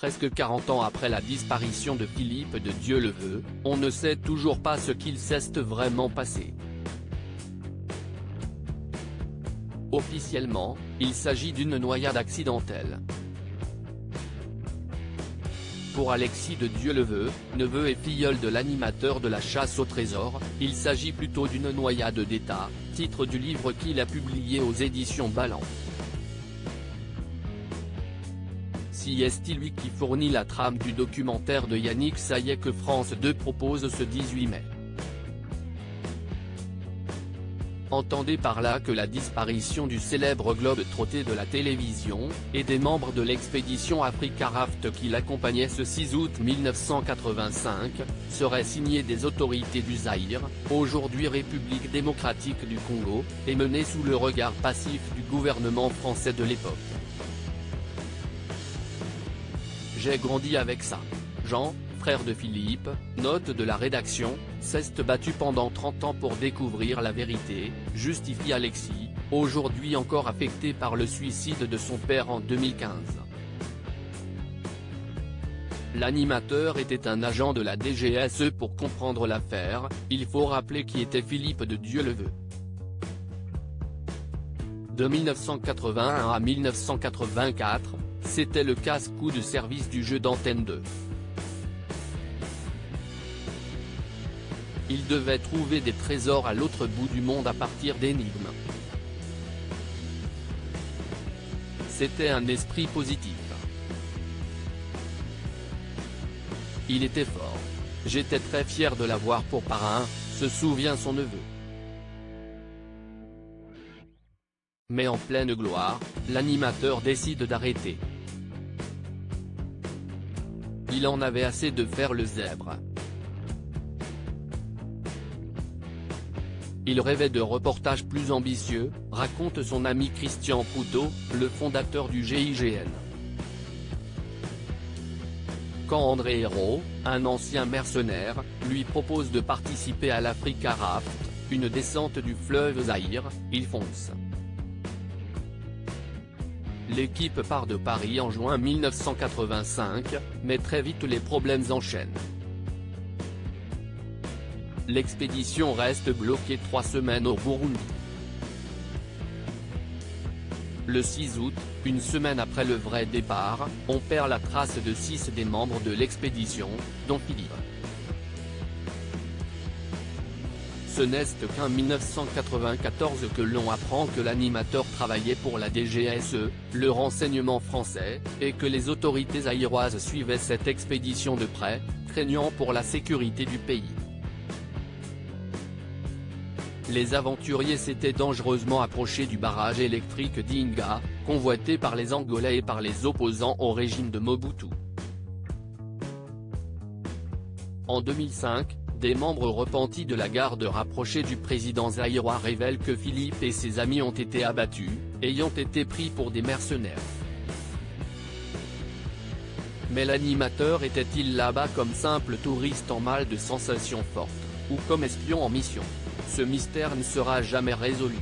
Presque 40 ans après la disparition de Philippe de Dieuleveux, on ne sait toujours pas ce qu'il s'est vraiment passé. Officiellement, il s'agit d'une noyade accidentelle. Pour Alexis de Dieuleveux, neveu et filleul de l'animateur de la chasse au trésor, il s'agit plutôt d'une noyade d'État, titre du livre qu'il a publié aux éditions Ballant. C'est lui qui fournit la trame du documentaire de Yannick Saillet que France 2 propose ce 18 mai. Entendez par là que la disparition du célèbre globe-trotté de la télévision, et des membres de l'expédition Africa Raft qui l'accompagnaient ce 6 août 1985, serait signée des autorités du Zaïre, aujourd'hui République démocratique du Congo, et menée sous le regard passif du gouvernement français de l'époque. J'ai grandi avec ça. Jean, frère de Philippe, note de la rédaction, s'est battu pendant 30 ans pour découvrir la vérité, justifie Alexis, aujourd'hui encore affecté par le suicide de son père en 2015. L'animateur était un agent de la DGSE. Pour comprendre l'affaire, il faut rappeler qui était Philippe de Dieuleveux. De 1981 à 1984, c'était le casse-cou de service du jeu d'Antenne 2. Il devait trouver des trésors à l'autre bout du monde à partir d'énigmes. C'était un esprit positif. Il était fort. J'étais très fier de l'avoir pour parrain, se souvient son neveu. Mais en pleine gloire, l'animateur décide d'arrêter. Il en avait assez de faire le zèbre. Il rêvait de reportages plus ambitieux, raconte son ami Christian Proutot, le fondateur du GIGN. Quand André Hérault, un ancien mercenaire, lui propose de participer à l'Africa Raft, une descente du fleuve Zaïre, il fonce. L'équipe part de Paris en juin 1985, mais très vite les problèmes enchaînent. L'expédition reste bloquée 3 semaines au Burundi. Le 6 août, une semaine après le vrai départ, on perd la trace de 6 des membres de l'expédition, dont Philippe. Ce n'est qu'en 1994 que l'on apprend que l'animateur travaillait pour la DGSE, le renseignement français, et que les autorités zaïroises suivaient cette expédition de près, craignant pour la sécurité du pays. Les aventuriers s'étaient dangereusement approchés du barrage électrique d'Inga, convoité par les Angolais et par les opposants au régime de Mobutu. En 2005, des membres repentis de la garde rapprochée du président zaïrois révèlent que Philippe et ses amis ont été abattus, ayant été pris pour des mercenaires. Mais l'animateur était-il là-bas comme simple touriste en mal de sensations fortes, ou comme espion en mission? Ce mystère ne sera jamais résolu.